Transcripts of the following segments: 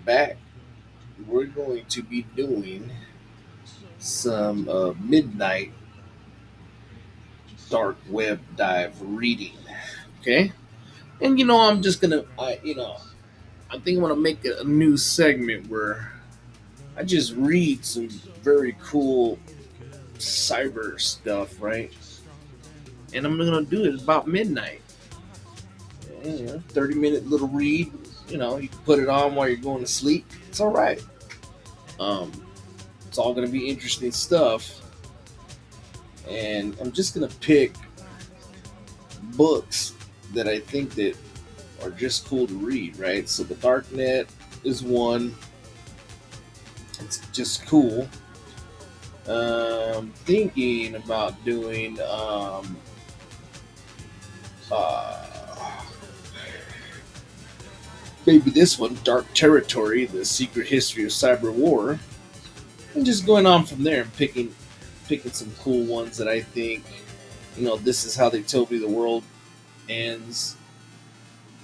back. We're going to be doing some midnight dark web dive reading. Okay, and I'm just gonna, I think I'm gonna make a new segment where I just read some very cool cyber stuff, right? And I'm gonna do it about midnight. 30-minute little read. You can put it on while you're going to sleep. It's all right. Um, it's all gonna be interesting stuff, and I'm just gonna pick books that I think that are just cool to read, right? So the Darknet is one. It's just cool. Thinking about doing uh, maybe this one, Dark Territory: The Secret History of Cyber War, and just going on from there and picking some cool ones that I think, this is how they tell me the world ends.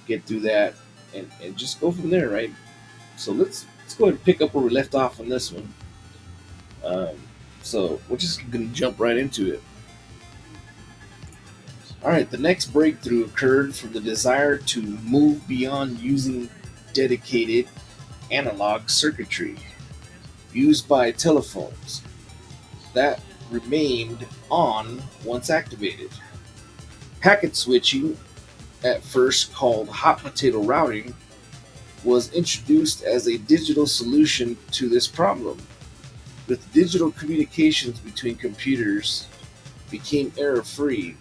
Get through that, and just go from there, right? So let's go ahead and pick up where we left off on this one. Um, so we're just gonna jump right into it. All right, the next breakthrough occurred from the desire to move beyond using dedicated analog circuitry used by telephones that remained on once activated. Packet switching, at first called hot potato routing, was introduced as a digital solution to this problem. With digital communications between computers became error free,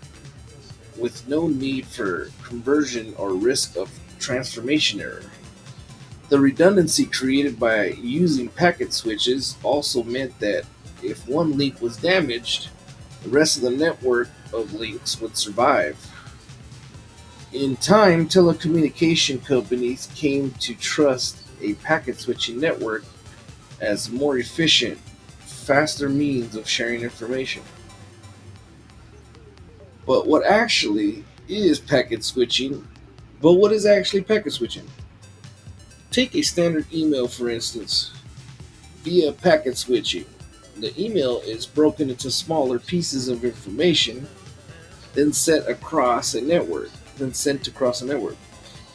with no need for conversion or risk of transformation error. The redundancy created by using packet switches also meant that if one link was damaged, the rest of the network of links would survive. In time, telecommunication companies came to trust a packet switching network as more efficient, faster means of sharing information. But what actually is packet switching? But what is actually packet switching? Take a standard email, for instance. Via packet switching, the email is broken into smaller pieces of information, then sent across a network, then sent across a network.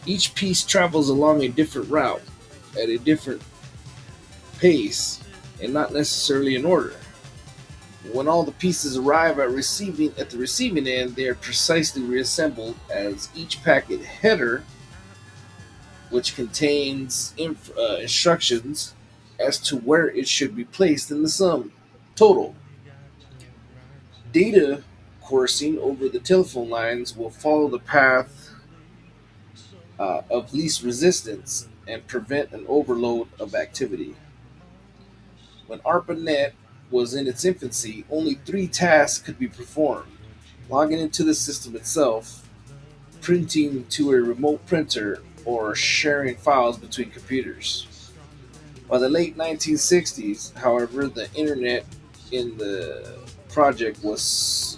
Each piece travels along a different route at a different pace and not necessarily in order. When all the pieces arrive at the receiving end, they are precisely reassembled as each packet header, which contains instructions as to where it should be placed in the sum total. Data coursing over the telephone lines will follow the path of least resistance and prevent an overload of activity. When ARPANET was in its infancy, only three tasks could be performed: logging into the system itself, printing to a remote printer, or sharing files between computers. By the late 1960s, however, in the project was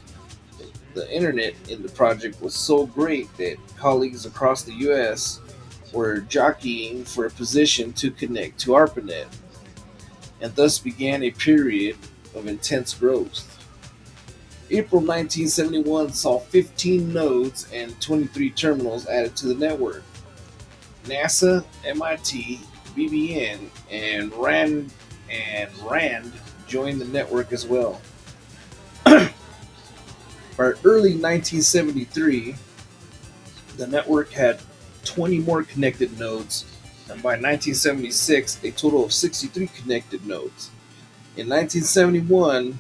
the internet in the project was so great that colleagues across the US were jockeying for a position to connect to ARPANET, and thus began a period of intense growth. April 1971 saw 15 nodes and 23 terminals added to the network. NASA, MIT, BBN, and RAND joined the network as well. By early 1973, the network had 20 more connected nodes, and by 1976, a total of 63 connected nodes. In 1971,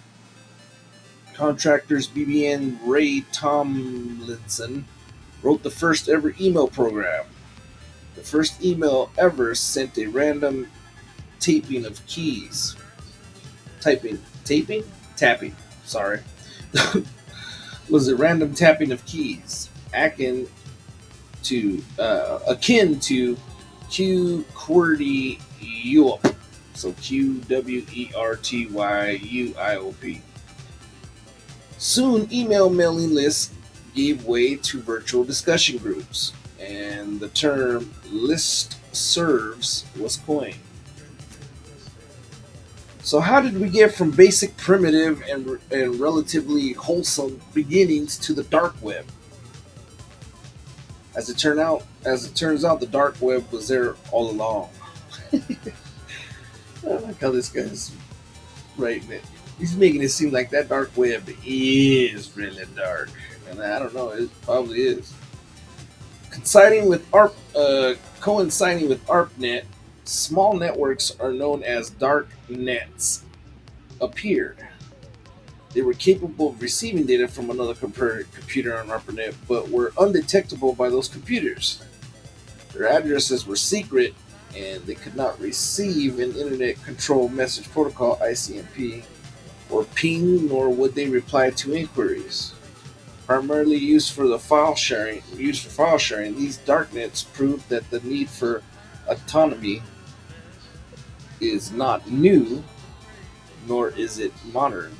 contractors BBN Ray Tomlinson wrote the first ever email program. The first email ever sent a random taping of keys. Tapping, sorry. Was a random tapping of keys, akin to QWERTYUIOP. So QWERTYUIOP. Soon, email mailing lists gave way to virtual discussion groups, and the term list serves was coined. So, how did we get from basic, primitive, and relatively wholesome beginnings to the dark web? As it turns out, the dark web was there all along. I like how this guy's writing it. He's making it seem like that dark web is really dark, and I don't know. It probably is. Coinciding with ARPANET, small networks are known as dark nets appeared. They were capable of receiving data from another computer on ARPANET, but were undetectable by those computers. Their addresses were secret, and they could not receive an Internet Control Message Protocol (ICMP) or ping, nor would they reply to inquiries. Primarily used for file sharing, these darknets proved that the need for autonomy is not new, nor is it modern.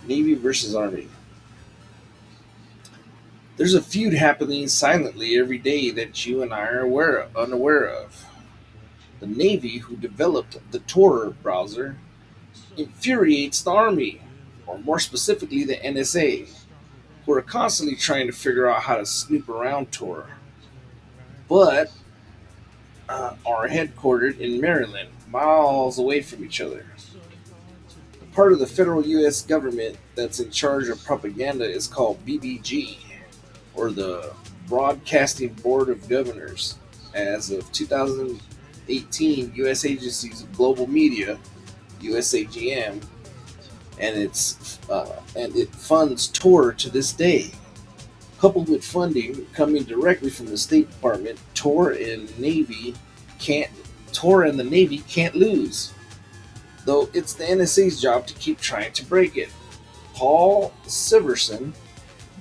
Navy versus Army. There's a feud happening silently every day that you and I are unaware of. The Navy, who developed the Tor browser, infuriates the Army, or more specifically the NSA, who are constantly trying to figure out how to snoop around Tor, but are headquartered in Maryland, miles away from each other. The part of the federal U.S. government that's in charge of propaganda is called BBG, or the Broadcasting Board of Governors. As of 2018, U.S. agencies of global media, USAGM, and it funds Tor to this day. Coupled with funding coming directly from the State Department, can't Tor and the Navy can't lose. Though it's the NSA's job to keep trying to break it. Paul Siverson,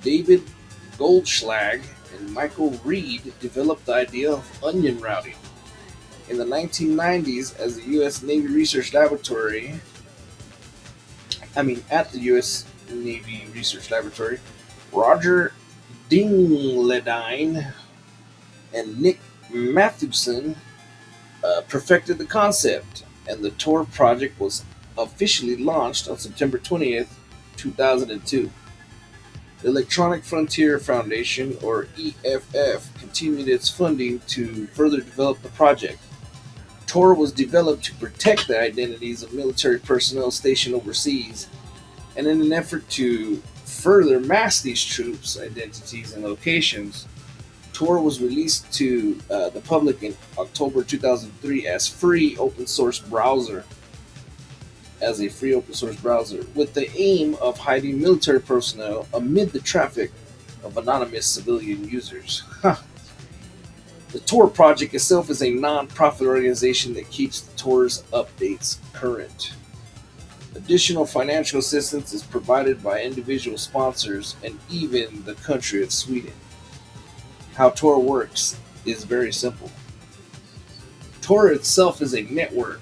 David Goldschlag, and Michael Reed developed the idea of onion routing. In the 1990s, as the U.S. Navy Research Laboratory, at the U.S. Navy Research Laboratory, Roger Dingledine and Nick Mathewson perfected the concept, and the Tor project was officially launched on September 20th, 2002. The Electronic Frontier Foundation, or EFF, continued its funding to further develop the project. Tor was developed to protect the identities of military personnel stationed overseas, and in an effort to further mask these troops' identities and locations, Tor was released to the public in October 2003 as a free open source browser, with the aim of hiding military personnel amid the traffic of anonymous civilian users. The Tor project itself is a non-profit organization that keeps the Tor's updates current. Additional financial assistance is provided by individual sponsors and even the country of Sweden. How Tor works is very simple. Tor itself is a network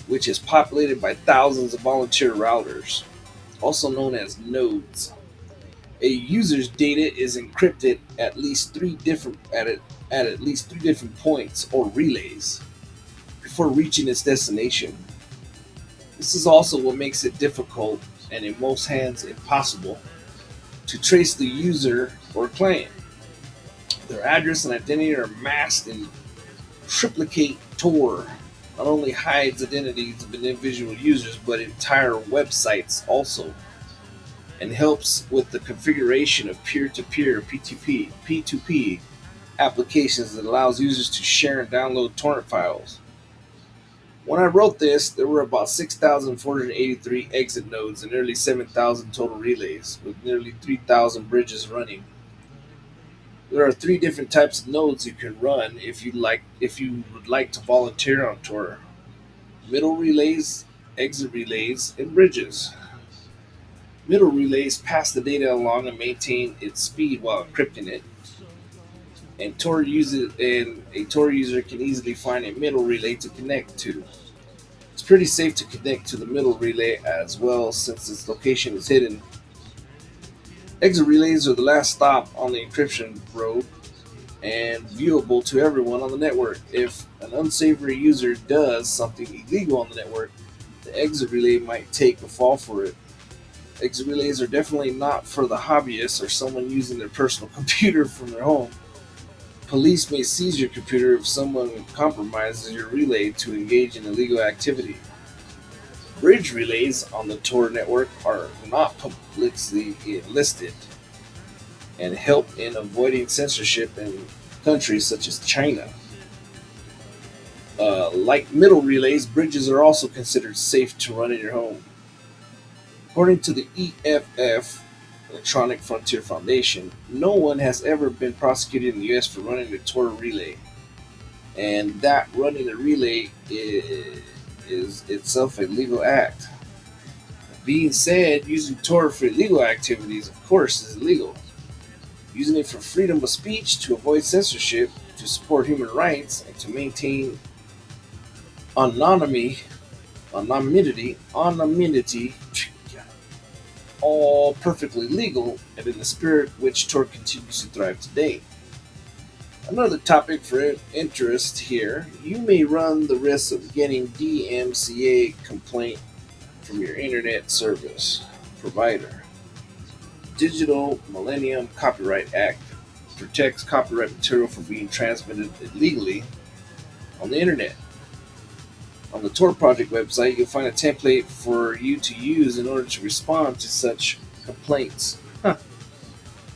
which is populated by thousands of volunteer routers, also known as nodes. A user's data is encrypted at least three different points or relays before reaching its destination. This is also what makes it difficult, and in most hands impossible, to trace the user or client. Their address and identity are masked in triplicate. Tor not only hides identities of individual users but entire websites also, and helps with the configuration of peer-to-peer P2P applications that allows users to share and download torrent files. When I wrote this, there were about 6,483 exit nodes and nearly 7,000 total relays, with nearly 3,000 bridges running. There are three different types of nodes you can run if you would like to volunteer on Tor: middle relays, exit relays, and bridges. Middle relays pass the data along and maintain its speed while encrypting it. And a Tor user can easily find a middle relay to connect to. It's pretty safe to connect to the middle relay as well, since its location is hidden. Exit relays are the last stop on the encryption road and viewable to everyone on the network. If an unsavory user does something illegal on the network, the exit relay might take a fall for it. Exit relays are definitely not for the hobbyist or someone using their personal computer from their home. Police may seize your computer if someone compromises your relay to engage in illegal activity. Bridge relays on the Tor network are not publicly listed and help in avoiding censorship in countries such as China. Like middle relays, bridges are also considered safe to run in your home. According to the EFF, Electronic Frontier Foundation, no one has ever been prosecuted in the US for running a Tor relay, and that running a relay is itself a legal act. Being said, using Tor for illegal activities, of course, is illegal. Using it for freedom of speech, to avoid censorship, to support human rights, and to maintain anonymity, anonymity, all perfectly legal and in the spirit which Tor continues to thrive today. Another topic for interest here, you may run the risk of getting DMCA complaint from your internet service provider. Digital Millennium Copyright Act protects copyright material from being transmitted illegally on the internet. On the Tor Project website, you'll find a template for you to use in order to respond to such complaints. Huh.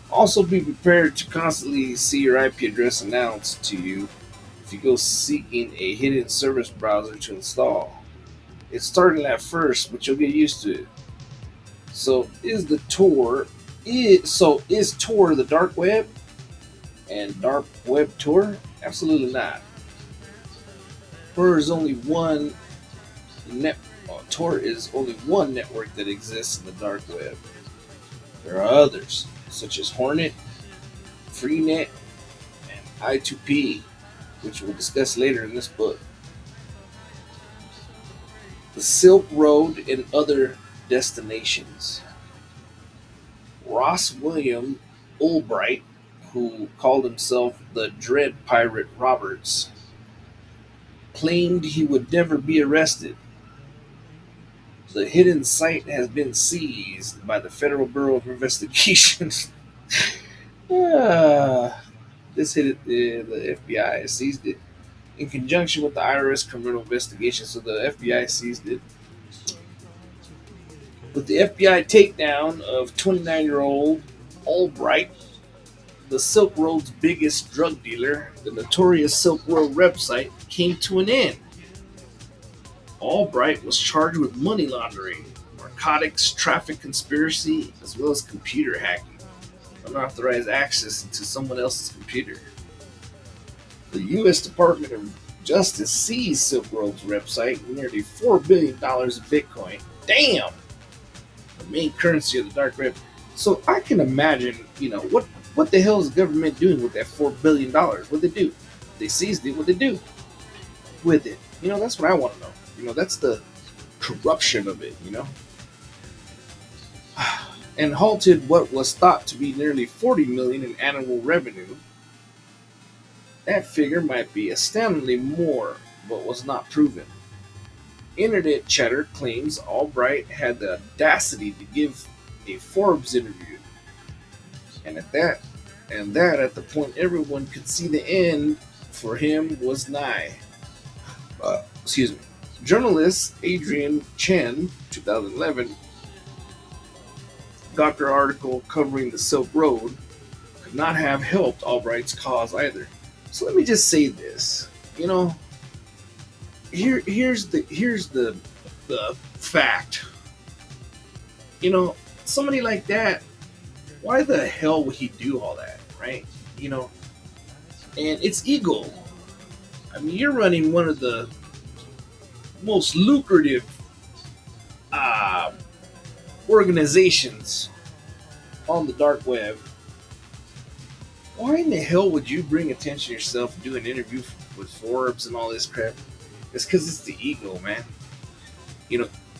Also, be prepared to constantly see your IP address announced to you if you go seeking a hidden service browser to install. It's starting at first, but you'll get used to it. So, is Tor the dark web and dark web Tor? Absolutely not. Tor is only one net. Tor is only one network that exists in the dark web. There are others, such as Hornet, Freenet, and I2P, which we'll discuss later in this book. The Silk Road and other destinations. Ross William Ulbright, who called himself the Dread Pirate Roberts, claimed he would never be arrested. The hidden site has been seized by the Federal Bureau of Investigation. Ah, the FBI seized it in conjunction with the IRS criminal investigation. So the FBI seized it. With the FBI takedown of 29-year-old Albright, the Silk Road's biggest drug dealer, the notorious Silk Road website came to an end. Albright was charged with money laundering, narcotics, traffic conspiracy, as well as computer hacking, unauthorized access to someone else's computer. The U.S. Department of Justice seized Silk Road's website with nearly $4 billion in Bitcoin. Damn! The main currency of the dark web. So I can imagine, what the hell is the government doing with that $4 billion? What they do? They seized it. What they do with it? That's what I want to know. That's the corruption of it. And halted what was thought to be nearly 40 million in annual revenue. That figure might be astoundingly more, but was not proven. Internet chatter claims Albright had the audacity to give a Forbes interview, and that at the point everyone could see the end for him was nigh. Excuse me. Journalist Adrian Chen, 2011, got their article covering the Silk Road, could not have helped Albright's cause either. So let me just say this, here's the fact. Somebody like that, why the hell would he do all that, right? And it's ego. I mean, you're running one of the most lucrative organizations on the dark web. Why in the hell would you bring attention to yourself and do an interview with Forbes and all this crap? It's because it's the ego, man.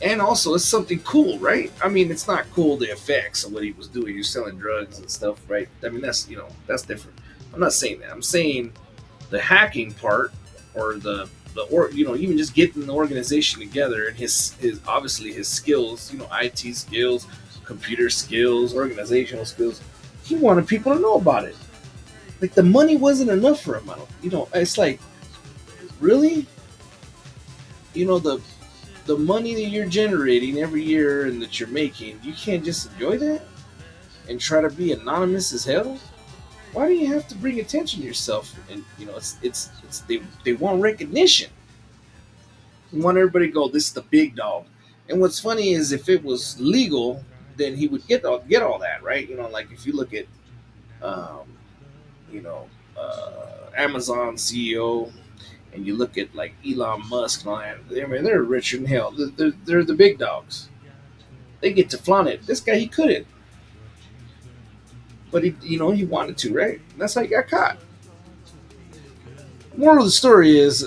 And also, it's something cool, right? I mean, it's not cool the effects of what he was doing. You're selling drugs and stuff, right? I mean, that's that's different. I'm not saying that. I'm saying the hacking part, or or even just getting the organization together, and his obviously his skills, IT skills, computer skills, organizational skills. He wanted people to know about it. Like, the money wasn't enough for him. I don't, it's like, really, the money that you're generating every year and that you're making, you can't just enjoy that and try to be anonymous as hell. Why do you have to bring attention to yourself? And it's they want recognition. They want everybody to go, this is the big dog. And what's funny is, if it was legal, then he would get all that, right? Like, if you look at um, you know Amazon CEO, and you look at like Elon Musk and all that. I mean, they're richer than hell. They're the big dogs. They get to flaunt it. This guy, he couldn't, but he wanted to, right? That's how he got caught. Moral of the story is,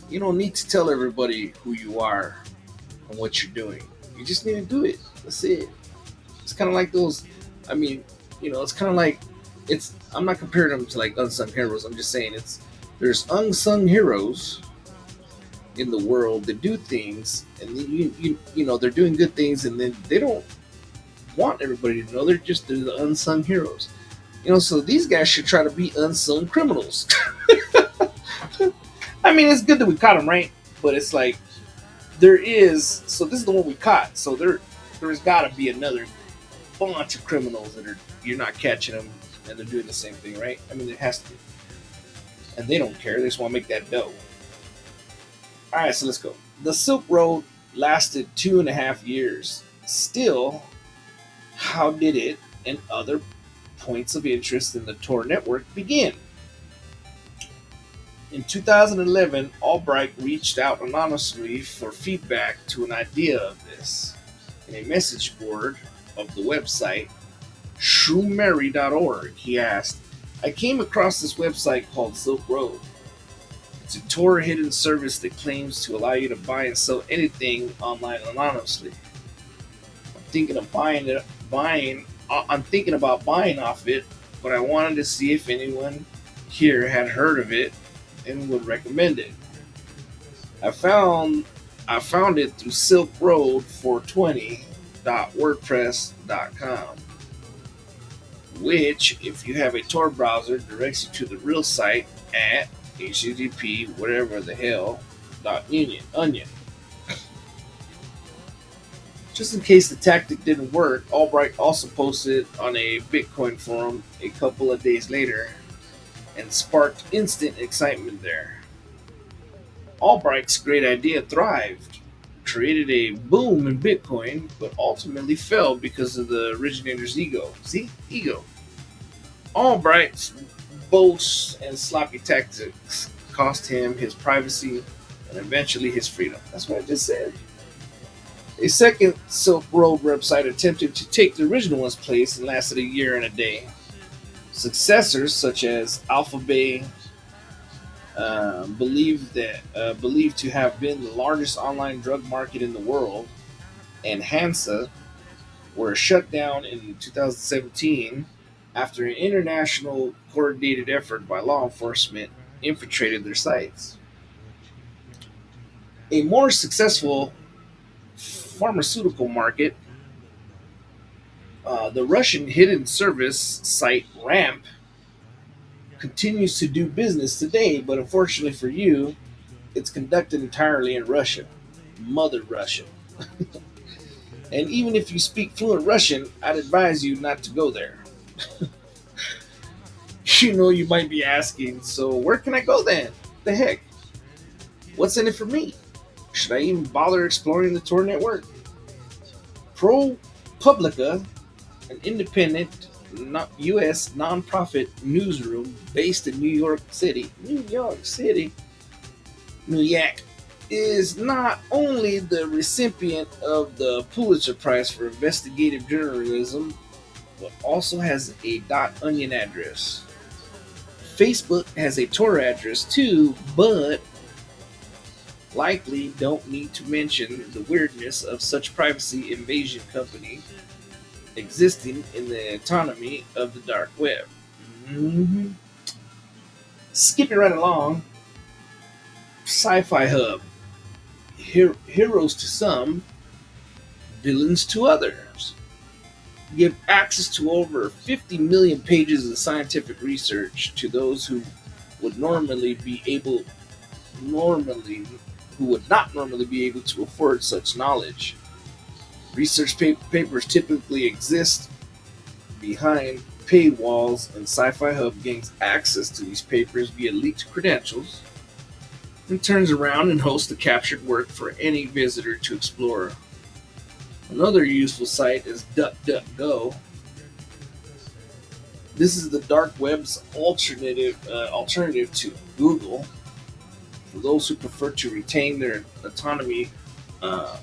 you don't need to tell everybody who you are and what you're doing. You just need to do it. That's it. It's kind of like those. I mean, it's kind of like, it's. I'm not comparing them to like unsung heroes. I'm just saying, there's unsung heroes in the world that do things, and they're doing good things, and then they don't want everybody to know. They're the unsung heroes. So these guys should try to be unsung criminals. I mean, it's good that we caught them, right? But it's like, there is. So this is the one we caught. So there's got to be another bunch of criminals that are you're not catching them, and they're doing the same thing, right? I mean, it has to be, and they don't care. They just want to make that dough. All right, so let's go. The Silk Road lasted 2.5 years. Still, how did it and other points of interest in the Tor network begin? In 2011, Albright reached out anonymously for feedback to an idea of this. In a message board of the website shrewmary.org, he asked, I came across this website called Silk Road. It's a Tor hidden service that claims to allow you to buy and sell anything online anonymously. I'm thinking of I'm thinking about buying off it, but I wanted to see if anyone here had heard of it and would recommend it. I found it through silkroad420.wordpress.com, which, if you have a Tor browser, directs you to the real site at http whatever the hell onion. Just in case the tactic didn't work, Albright also posted on a Bitcoin forum a couple of days later and sparked instant excitement there. Albright's great idea thrived, created a boom in Bitcoin, but ultimately fell because of the originator's ego. See? Ego. Albright's boasts and sloppy tactics cost him his privacy and eventually his freedom. That's what I just said. A second Silk Road website attempted to take the original one's place and lasted a year and a day. Successors such as Alphabay, believed to have been the largest online drug market in the world, and Hansa were shut down in 2017 after an international coordinated effort by law enforcement infiltrated their sites. A more successful pharmaceutical market, the Russian hidden service site Ramp continues to do business today, but unfortunately for you, it's conducted entirely in Russian, Mother Russian. And even if you speak fluent Russian, I'd advise you not to go there. You might be asking, so where can I go then? The heck? What's in it for me? Should I even bother exploring the Tor network? ProPublica, an independent U.S. nonprofit newsroom based in New York City, New York, is not only the recipient of the Pulitzer Prize for investigative journalism, but also has a .onion address. Facebook has a Tor address too, but Likely don't need to mention the weirdness of such privacy invasion company existing in the autonomy of the dark web. Mhm. Skipping right along, Sci-Fi Hub. Heroes to some, villains to others. Give access to over 50 million pages of scientific research to those who would normally be able normally who would not normally be able to afford such knowledge. Research papers typically exist behind paywalls, and Sci-Fi Hub gains access to these papers via leaked credentials and turns around and hosts the captured work for any visitor to explore. Another useful site is DuckDuckGo. This is the dark web's alternative to Google. For those who prefer to retain their autonomy uh,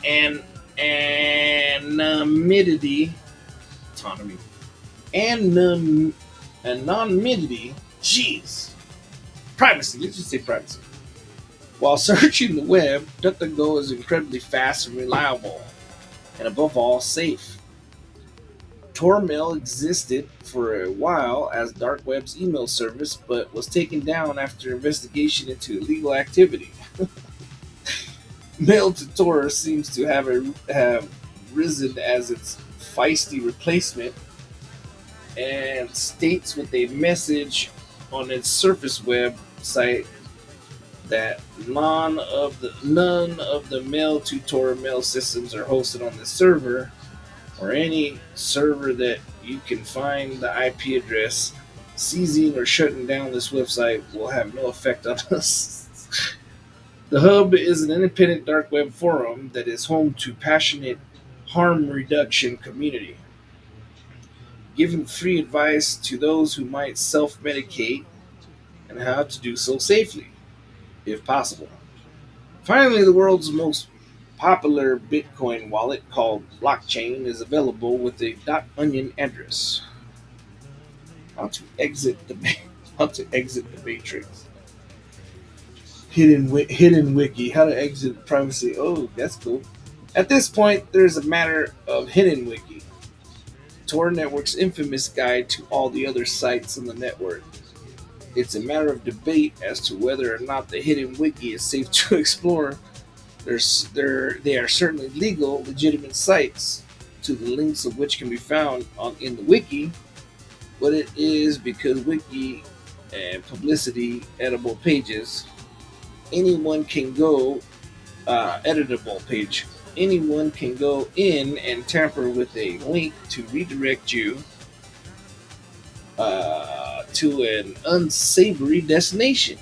and anonymity, autonomy, anonymity, jeez, privacy. Let's just say privacy. While searching the web, DuckDuckGo is incredibly fast and reliable, and above all, safe. Tormail existed for a while as dark web's email service, but was taken down after investigation into illegal activity. Mail to Tor seems to have risen as its feisty replacement, and states with a message on its surface web site that none of the mail to Tor mail systems are hosted on the server, or any server that you can find the IP address. Seizing or shutting down this website will have no effect on us. The Hub is an independent dark web forum that is home to passionate harm reduction community, giving free advice to those who might self-medicate and how to do so safely, if possible. Finally, the world's most popular Bitcoin wallet called Blockchain is available with a .onion address. How to exit the how to exit the matrix. Hidden wiki. How to exit privacy. Oh, that's cool. At this point, there's a matter of hidden wiki, Tor Network's infamous guide to all the other sites on the network. It's a matter of debate as to whether or not the hidden wiki is safe to explore. They are certainly legal, legitimate sites, to the links of which can be found in the wiki, but it is because wiki and publicity editable pages. Anyone can go editable page. Anyone can go in and tamper with a link to redirect you to an unsavory destination.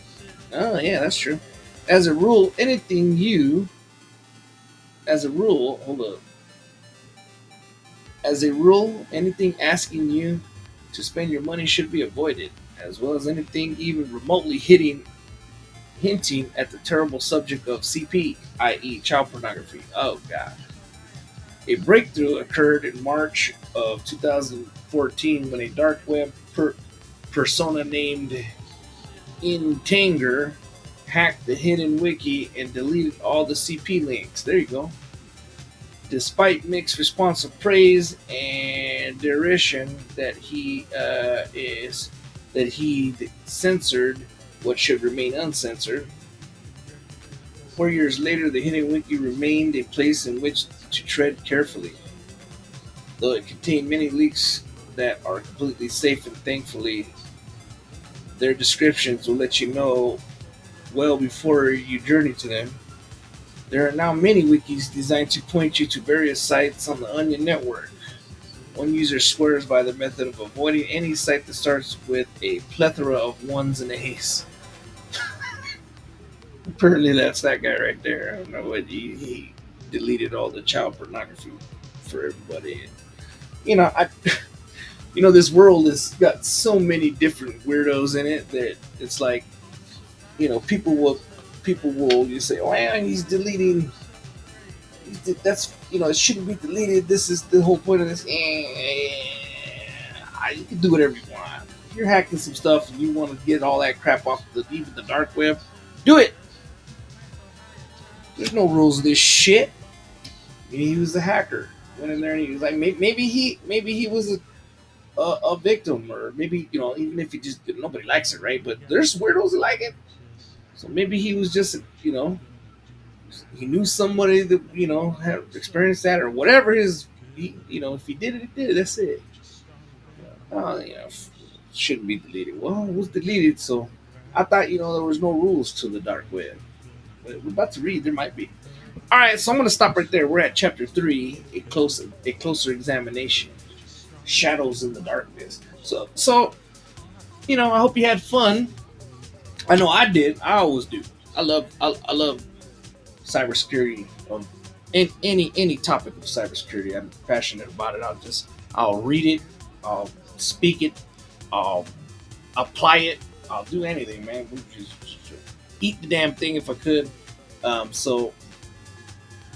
Oh yeah, that's true. As a rule, anything you as a rule, hold up. As a rule, anything asking you to spend your money should be avoided, as well as anything even remotely hinting at the terrible subject of CP, i.e., child pornography. Oh god. A breakthrough occurred in March of 2014 when a dark web persona named Intanger hacked the hidden wiki and deleted all the CP links. There you go. Despite mixed response of praise and derision that he censored what should remain uncensored. 4 years later, the hidden wiki remained a place in which to tread carefully, though it contained many leaks that are completely safe, and thankfully, their descriptions will let you know well before you journey to them. There are now many wikis designed to point you to various sites on the Onion network. One user swears by the method of avoiding any site that starts with a plethora of ones and A's. Apparently, that's that guy right there. I don't know what he deleted all the child pornography for everybody. You know, I this world has got so many different weirdos in it that it's like, people will you say, oh, yeah, he's deleting. That's it shouldn't be deleted. This is the whole point of this. You can do whatever you want. If you're hacking some stuff and you want to get all that crap off even the dark web, do it. There's no rules to this shit. He was a hacker. Went in there and he was like, maybe he was a victim, or maybe even if he just nobody likes it, right? But there's weirdos that like it. So maybe he was just he knew somebody that had experienced that or whatever if he did it, he did it. That's it. Shouldn't be deleted. Well, it was deleted, so I thought there was no rules to the dark web. But we're about to read. There might be. All right, so I'm gonna stop right there. We're at chapter 3, a closer examination, shadows in the darkness. I hope you had fun. I know I did. I always do. I love cybersecurity. In any topic of cybersecurity, I'm passionate about it. I'll read it, I'll speak it, I'll apply it, I'll do anything, man. Just eat the damn thing if I could. I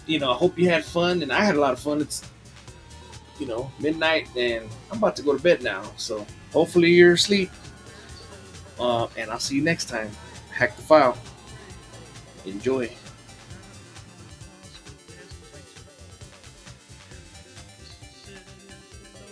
hope you had fun, and I had a lot of fun. It's midnight, and I'm about to go to bed now. So hopefully you're asleep. And I'll see you next time. Hack the file. Enjoy.